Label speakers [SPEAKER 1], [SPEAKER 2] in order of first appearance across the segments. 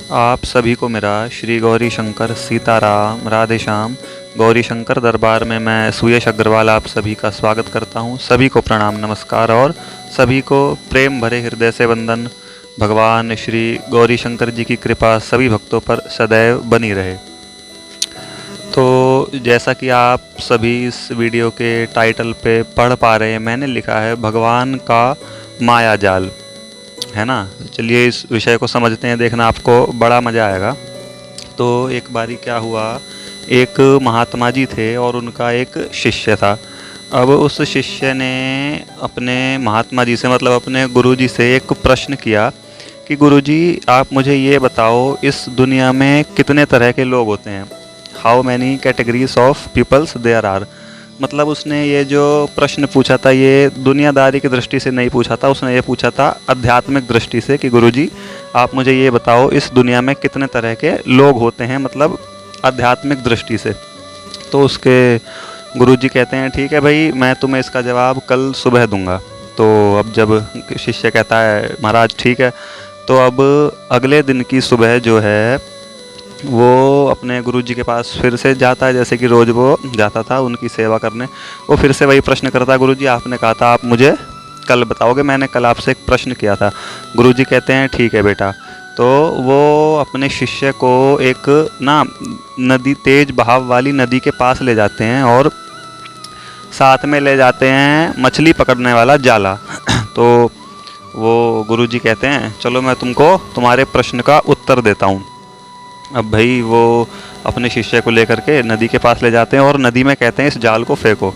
[SPEAKER 1] आप सभी को मेरा श्री गौरी शंकर सीताराम राधे श्याम गौरी शंकर दरबार में मैं सुयश अग्रवाल आप सभी का स्वागत करता हूं। सभी को प्रणाम नमस्कार और सभी को प्रेम भरे हृदय से वंदन। भगवान श्री गौरी शंकर जी की कृपा सभी भक्तों पर सदैव बनी रहे। तो जैसा कि आप सभी इस वीडियो के टाइटल पे पढ़ पा रहे हैं, मैंने लिखा है भगवान का माया जाल, है ना। चलिए इस विषय को समझते हैं, देखना आपको बड़ा मज़ा आएगा। तो एक बारी क्या हुआ, एक महात्मा जी थे और उनका एक शिष्य था। अब उस शिष्य ने अपने महात्मा जी से मतलब अपने गुरुजी से एक प्रश्न किया कि गुरुजी आप मुझे ये बताओ, इस दुनिया में कितने तरह के लोग होते हैं। How many categories of peoples there are. मतलब उसने ये जो प्रश्न पूछा था ये दुनियादारी की दृष्टि से नहीं पूछा था, उसने ये पूछा था आध्यात्मिक दृष्टि से कि गुरुजी आप मुझे ये बताओ इस दुनिया में कितने तरह के लोग होते हैं, मतलब आध्यात्मिक दृष्टि से। तो उसके गुरुजी कहते हैं ठीक है भाई, मैं तुम्हें इसका जवाब कल सुबह दूंगा। तो अब जब शिष्य कहता है महाराज ठीक है, तो अब अगले दिन की सुबह जो है वो अपने गुरुजी के पास फिर से जाता है, जैसे कि रोज़ वो जाता था उनकी सेवा करने। वो फिर से वही प्रश्न करता है, गुरुजी आपने कहा था आप मुझे कल बताओगे, मैंने कल आपसे एक प्रश्न किया था। गुरुजी कहते हैं ठीक है बेटा। तो वो अपने शिष्य को एक ना नदी, तेज बहाव वाली नदी के पास ले जाते हैं और साथ में ले जाते हैं मछली पकड़ने वाला जाला। तो वो गुरुजी कहते हैं चलो मैं तुमको तुम्हारे प्रश्न का उत्तर देता हूँ। अब भाई वो अपने शिष्य को लेकर के नदी के पास ले जाते हैं और नदी में कहते हैं इस जाल को फेंको।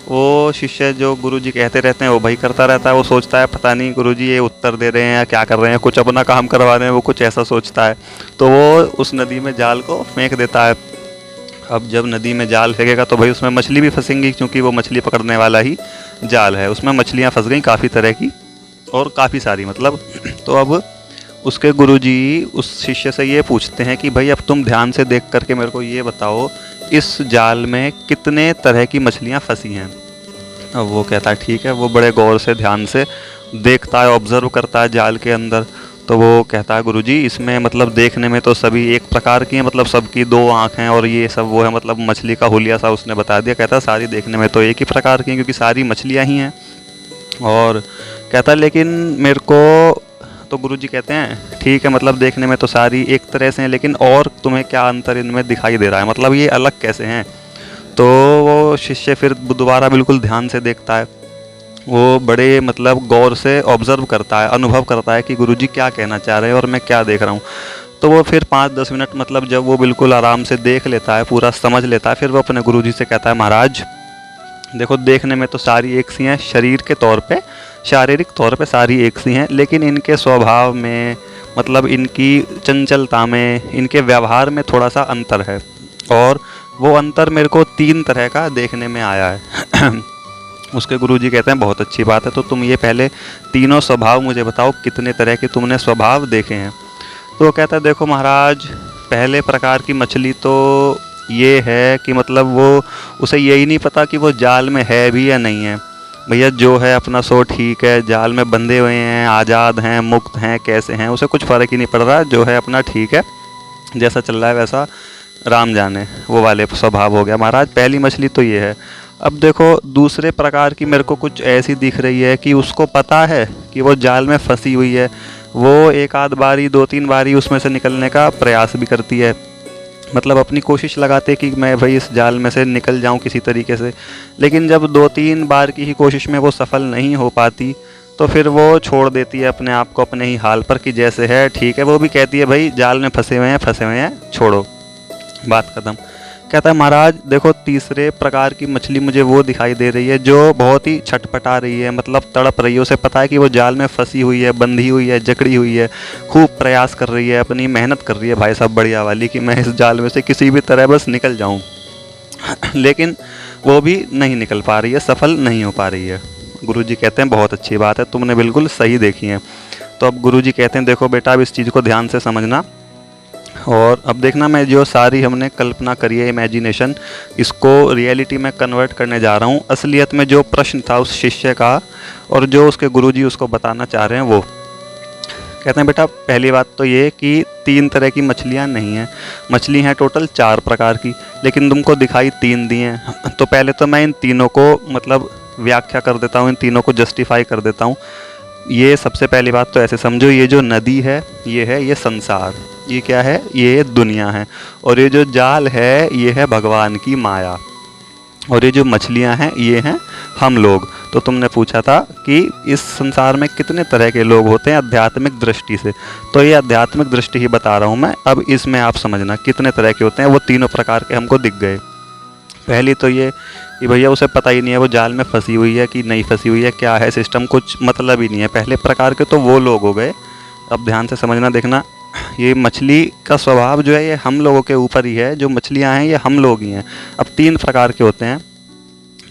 [SPEAKER 1] वो शिष्य जो गुरुजी कहते रहते हैं वो भाई करता रहता है। वो सोचता है पता नहीं गुरुजी ये उत्तर दे रहे हैं या क्या कर रहे हैं, कुछ अपना काम करवा रहे हैं, वो कुछ ऐसा सोचता है। तो वो उस नदी में जाल को फेंक देता है। अब जब नदी में जाल फेंकेगा तो भाई उसमें मछली भी फंसेंगी, क्योंकि वो मछली पकड़ने वाला ही जाल है। उसमें मछलियाँ फंस गई काफ़ी तरह की और काफ़ी सारी, मतलब। तो अब उसके गुरुजी उस शिष्य से ये पूछते हैं कि भाई अब तुम ध्यान से देख करके मेरे को ये बताओ इस जाल में कितने तरह की मछलियाँ फंसी हैं। अब वो कहता है ठीक है। वो बड़े गौर से ध्यान से देखता है, ऑब्जर्व करता है जाल के अंदर। तो वो कहता है गुरुजी इसमें मतलब देखने में तो सभी एक प्रकार की हैं, मतलब सबकी दो आँख हैं और ये सब वो है, मतलब मछली का हुलिया सा उसने बता दिया। कहता है सारी देखने में तो एक ही प्रकार की हैं क्योंकि सारी मछलियाँ ही हैं। और कहता है लेकिन मेरे को, तो गुरुजी कहते हैं ठीक है, मतलब देखने में तो सारी एक तरह से हैं, लेकिन और तुम्हें क्या अंतर इनमें दिखाई दे रहा है, मतलब ये अलग कैसे हैं। तो वो शिष्य फिर दोबारा बिल्कुल ध्यान से देखता है। वो बड़े मतलब गौर से ऑब्जर्व करता है, अनुभव करता है कि गुरुजी क्या कहना चाह रहे हैं और मैं क्या देख रहा हूँ। तो वो फिर 5-10 मिनट मतलब जब वो बिल्कुल आराम से देख लेता है, पूरा समझ लेता है, फिर वो अपने गुरुजी से कहता है महाराज देखो देखने में तो सारी एक सी हैं, शरीर के तौर पे, शारीरिक तौर पे सारी एक सी हैं, लेकिन इनके स्वभाव में, मतलब इनकी चंचलता में, इनके व्यवहार में थोड़ा सा अंतर है। और वो अंतर मेरे को 3 तरह का देखने में आया है। उसके गुरुजी कहते हैं बहुत अच्छी बात है, तो तुम ये पहले तीनों स्वभाव मुझे बताओ, कितने तरह के तुमने स्वभाव देखे हैं। तो वो कहता है देखो महाराज, पहले प्रकार की मछली तो ये है कि मतलब वो, उसे यही नहीं पता कि वो जाल में है भी या नहीं है। भैया जो है अपना सो ठीक है, जाल में बंधे हुए हैं, आज़ाद हैं, मुक्त हैं, कैसे हैं उसे कुछ फ़र्क ही नहीं पड़ रहा, जो है अपना ठीक है, जैसा चल रहा है वैसा राम जाने, वो वाले स्वभाव हो गया। महाराज पहली मछली तो ये है। अब देखो दूसरे प्रकार की मेरे को कुछ ऐसी दिख रही है कि उसको पता है कि वो जाल में फंसी हुई है, वो एक आध बारी 2-3 बारी उसमें से निकलने का प्रयास भी करती है, मतलब अपनी कोशिश लगाते कि मैं भाई इस जाल में से निकल जाऊं किसी तरीके से। लेकिन जब 2-3 बार की ही कोशिश में वो सफल नहीं हो पाती तो फिर वो छोड़ देती है अपने आप को अपने ही हाल पर कि जैसे है ठीक है। वो भी कहती है भाई जाल में फंसे हुए हैं, छोड़ो, बात खत्म। कहता है महाराज देखो तीसरे प्रकार की मछली मुझे वो दिखाई दे रही है जो बहुत ही छटपटा रही है, मतलब तड़प रही है। उसे पता है कि वो जाल में फंसी हुई है, बंधी हुई है, जकड़ी हुई है, खूब प्रयास कर रही है, अपनी मेहनत कर रही है भाई साहब बढ़िया वाली कि मैं इस जाल में से किसी भी तरह बस निकल जाऊं। लेकिन वो भी नहीं निकल पा रही है, सफल नहीं हो पा रही है। गुरुजी कहते हैं बहुत अच्छी बात है, तुमने बिल्कुल सही देखी है। तो अब गुरुजी कहते हैं देखो बेटा अब इस चीज़ को ध्यान से समझना और अब देखना, मैं जो सारी हमने कल्पना करी है, इमेजिनेशन, इसको रियलिटी में कन्वर्ट करने जा रहा हूँ। असलियत में जो प्रश्न था उस शिष्य का और जो उसके गुरुजी उसको बताना चाह रहे हैं वो कहते हैं बेटा पहली बात तो ये कि 3 तरह की मछलियाँ नहीं हैं, मछली हैं टोटल 4 प्रकार की, लेकिन तुमको दिखाई 3 दी हैं। तो पहले तो मैं इन तीनों को मतलब व्याख्या कर देता हूँ, इन तीनों को जस्टिफाई कर देता हूँ। ये सबसे पहली बात तो ऐसे समझो, ये जो नदी है ये संसार, ये क्या है, ये दुनिया है, और ये जो जाल है ये है भगवान की माया, और ये जो मछलियां हैं ये हैं हम लोग। तो तुमने पूछा था कि इस संसार में कितने तरह के लोग होते हैं आध्यात्मिक दृष्टि से, तो ये आध्यात्मिक दृष्टि ही बता रहा हूँ मैं। अब इसमें आप समझना कितने तरह के होते हैं, वो तीनों प्रकार के हमको दिख गए। पहली तो ये कि भैया उसे पता ही नहीं है वो जाल में फंसी हुई है कि नहीं फंसी हुई है, क्या है सिस्टम, कुछ मतलब ही नहीं है। पहले प्रकार के तो वो लोग हो गए। अब ध्यान से समझना, देखना, ये मछली का स्वभाव जो है ये हम लोगों के ऊपर ही है, जो मछलियां हैं ये हम लोग ही हैं। अब 3 प्रकार के होते हैं।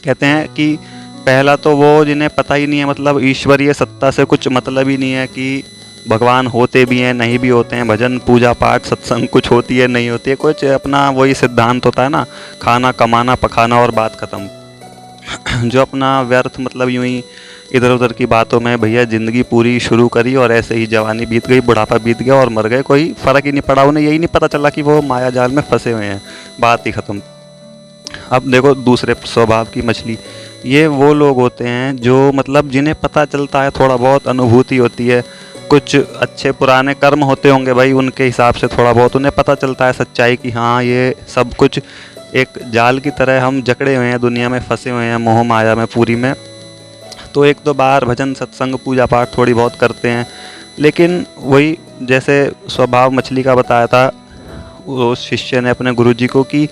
[SPEAKER 1] कहते हैं कि पहला तो वो जिन्हें पता ही नहीं है, मतलब ईश्वरीय सत्ता से कुछ मतलब ही नहीं है कि भगवान होते भी हैं नहीं भी होते हैं, भजन पूजा पाठ सत्संग कुछ होती है नहीं होती है, कुछ अपना वही सिद्धांत होता है ना, खाना कमाना पकाना और बात ख़त्म। जो अपना व्यर्थ मतलब यूं ही इधर उधर की बातों में भैया ज़िंदगी पूरी शुरू करी और ऐसे ही जवानी बीत गई, बुढ़ापा बीत गया और मर गए, कोई फ़र्क ही नहीं पड़ा उन्हें, यही नहीं पता चला कि वो माया जाल में फंसे हुए हैं, बात ही ख़त्म। अब देखो दूसरे स्वभाव की मछली, ये वो लोग होते हैं जो मतलब जिन्हें पता चलता है, थोड़ा बहुत अनुभूति होती है, कुछ अच्छे पुराने कर्म होते होंगे भाई उनके हिसाब से, थोड़ा बहुत उन्हें पता चलता है सच्चाई कि हाँ ये सब कुछ एक जाल की तरह हम जकड़े हुए हैं, दुनिया में फंसे हुए हैं, मोह माया में पूरी में। तो एक दो बार भजन सत्संग पूजा पाठ थोड़ी बहुत करते हैं, लेकिन वही जैसे स्वभाव मछली का बताया था उस शिष्य ने अपने गुरुजी को, कि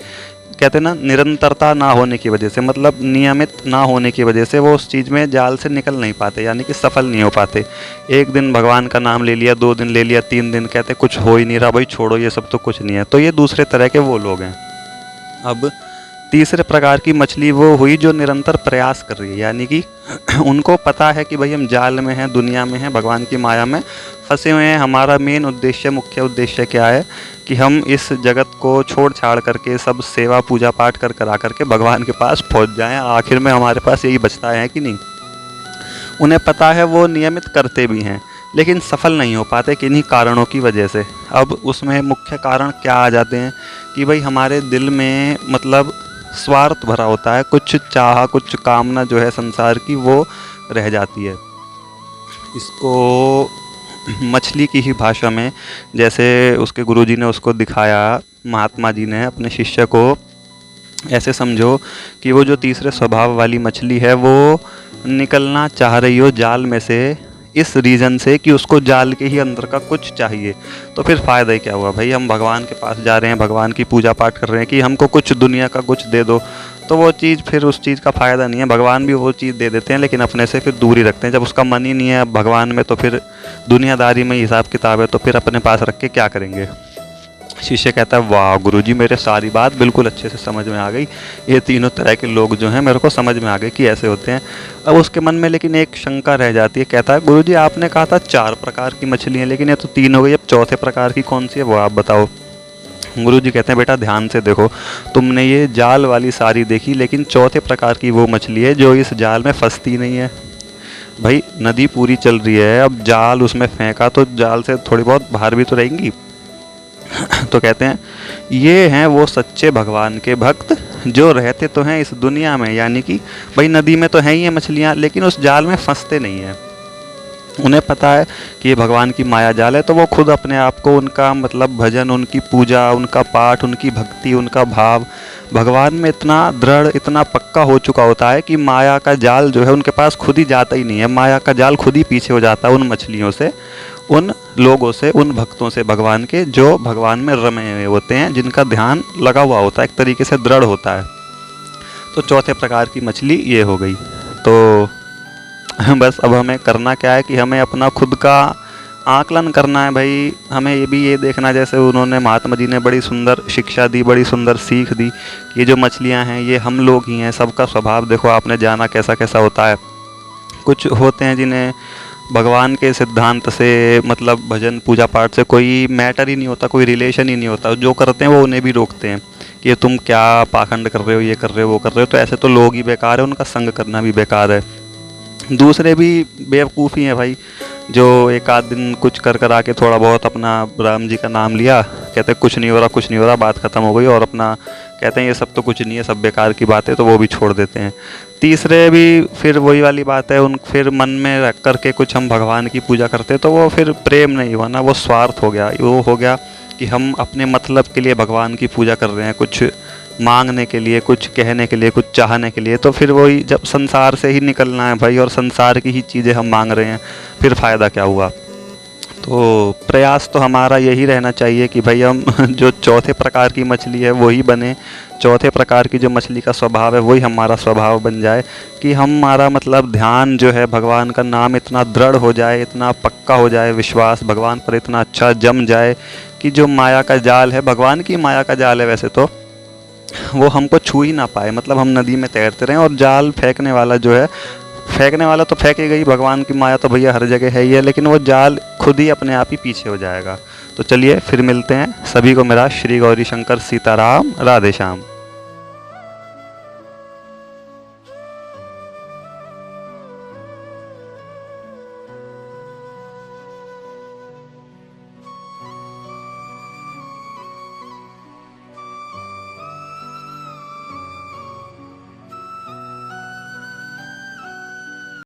[SPEAKER 1] कहते हैं ना निरंतरता ना होने की वजह से, मतलब नियमित ना होने की वजह से वो उस चीज़ में जाल से निकल नहीं पाते, यानी कि सफल नहीं हो पाते। एक दिन भगवान का नाम ले लिया, 2 दिन ले लिया, 3 दिन कहते कुछ हो ही नहीं रहा, भाई छोड़ो ये सब तो कुछ नहीं है। तो ये दूसरे तरह के वो लोग हैं। अब तीसरे प्रकार की मछली वो हुई जो निरंतर प्रयास कर रही है, यानी कि उनको पता है कि भाई हम जाल में हैं, दुनिया में हैं, भगवान की माया में फंसे हुए हैं, हमारा मेन उद्देश्य, मुख्य उद्देश्य क्या है कि हम इस जगत को छोड़ छाड़ करके सब सेवा पूजा पाठ कर करा करके भगवान के पास पहुंच जाएं, आखिर में हमारे पास यही बचता है कि नहीं। उन्हें पता है, वो नियमित करते भी हैं, लेकिन सफल नहीं हो पाते किन्हीं कारणों की वजह से। अब उसमें मुख्य कारण क्या आ जाते हैं कि भाई हमारे दिल में मतलब स्वार्थ भरा होता है, कुछ चाह कुछ कामना जो है संसार की वो रह जाती है। इसको मछली की ही भाषा में जैसे उसके गुरुजी ने उसको दिखाया, महात्मा जी ने अपने शिष्य को, ऐसे समझो कि वो जो तीसरे स्वभाव वाली मछली है वो निकलना चाह रही हो जाल में से, इस रीज़न से कि उसको जाल के ही अंदर का कुछ चाहिए। तो फिर फ़ायदा ही क्या हुआ भाई, हम भगवान के पास जा रहे हैं, भगवान की पूजा पाठ कर रहे हैं कि हमको कुछ दुनिया का कुछ दे दो, तो वो चीज़ फिर उस चीज़ का फ़ायदा नहीं है। भगवान भी वो चीज़ दे देते हैं लेकिन अपने से फिर दूर ही रखते हैं। जब उसका मन ही नहीं है अब भगवान में, तो फिर दुनियादारी में हिसाब किताब है, तो फिर अपने पास रख के क्या करेंगे। शिष्य कहता है वाह गुरुजी, मेरे सारी बात बिल्कुल अच्छे से समझ में आ गई, ये तीनों तरह के लोग जो हैं मेरे को समझ में आ गए कि ऐसे होते हैं। अब उसके मन में लेकिन एक शंका रह जाती है, कहता है गुरुजी आपने कहा था 4 प्रकार की मछली हैं, लेकिन ये तो 3 हो गई, अब चौथे प्रकार की कौन सी है वो आप बताओ। गुरुजी कहते हैं बेटा ध्यान से देखो, तुमने ये जाल वाली सारी देखी, लेकिन चौथे प्रकार की वो मछली है जो इस जाल में फंसती नहीं है। भाई नदी पूरी चल रही है, अब जाल उसमें फेंका तो जाल से थोड़ी बहुत बाहर भी तो रहेंगी। तो कहते हैं ये हैं वो सच्चे भगवान के भक्त जो रहते तो हैं इस दुनिया में, यानी कि भाई नदी में तो हैं ही हैं मछलियाँ, लेकिन उस जाल में फंसते नहीं हैं। उन्हें पता है कि ये भगवान की माया जाल है, तो वो खुद अपने आप को, उनका मतलब भजन, उनकी पूजा, उनका पाठ, उनकी भक्ति, उनका भाव भगवान में इतना दृढ़, इतना पक्का हो चुका होता है कि माया का जाल जो है उनके पास खुद ही जाता ही नहीं है, माया का जाल खुद ही पीछे हो जाता है उन मछलियों से, उन लोगों से, उन भक्तों से भगवान के जो भगवान में रमे हुए होते हैं, जिनका ध्यान लगा हुआ होता है, एक तरीके से दृढ़ होता है। तो चौथे प्रकार की मछली ये हो गई। तो बस अब हमें करना क्या है कि हमें अपना खुद का आकलन करना है भाई। हमें ये भी ये देखना, जैसे उन्होंने महात्मा जी ने बड़ी सुंदर शिक्षा दी, बड़ी सुंदर सीख दी कि ये जो मछलियाँ हैं ये हम लोग ही हैं, सबका स्वभाव देखो आपने जाना कैसा कैसा होता है। कुछ होते हैं जिन्हें भगवान के सिद्धांत से, मतलब भजन पूजा पाठ से कोई मैटर ही नहीं होता, कोई रिलेशन ही नहीं होता, जो करते हैं वो उन्हें भी रोकते हैं कि तुम क्या पाखंड कर रहे हो, ये कर रहे हो, वो कर रहे हो। तो ऐसे तो लोग ही बेकार है, उनका संग करना भी बेकार है। दूसरे भी बेवकूफ़ी हैं भाई, जो एक आध दिन कुछ कर आके थोड़ा बहुत अपना राम जी का नाम लिया, कहते कुछ नहीं हो रहा कुछ नहीं हो रहा, बात ख़त्म हो गई, और अपना कहते हैं ये सब तो कुछ नहीं है, सब बेकार की बात है, तो वो भी छोड़ देते हैं। तीसरे भी फिर वही वाली बात है, उन फिर मन में रख करके कुछ हम भगवान की पूजा करते हैं, तो वो फिर प्रेम नहीं हुआ ना, वो स्वार्थ हो गया। वो हो गया कि हम अपने मतलब के लिए भगवान की पूजा कर रहे हैं, कुछ मांगने के लिए, कुछ कहने के लिए, कुछ चाहने के लिए। तो फिर वही, जब संसार से ही निकलना है भाई और संसार की ही चीज़ें हम मांग रहे हैं, फिर फ़ायदा क्या हुआ। तो प्रयास तो हमारा यही रहना चाहिए कि भाई हम जो चौथे प्रकार की मछली है वही बने, चौथे प्रकार की जो मछली का स्वभाव है वही हमारा स्वभाव बन जाए, कि हमारा मतलब ध्यान जो है भगवान का नाम इतना दृढ़ हो जाए, इतना पक्का हो जाए, विश्वास भगवान पर इतना अच्छा जम जाए कि जो माया का जाल है, भगवान की माया का जाल है वैसे तो, वो हमको छू ही ना पाए। मतलब हम नदी में तैरते रहें और जाल फेंकने वाला जो है, फेंकने वाला तो फेंकेगा ही, भगवान की माया तो भैया हर जगह है ही है, लेकिन वो जाल खुद ही अपने आप ही पीछे हो जाएगा। तो चलिए फिर मिलते हैं। सभी को मेरा श्री गौरी शंकर सीताराम, राधे श्याम।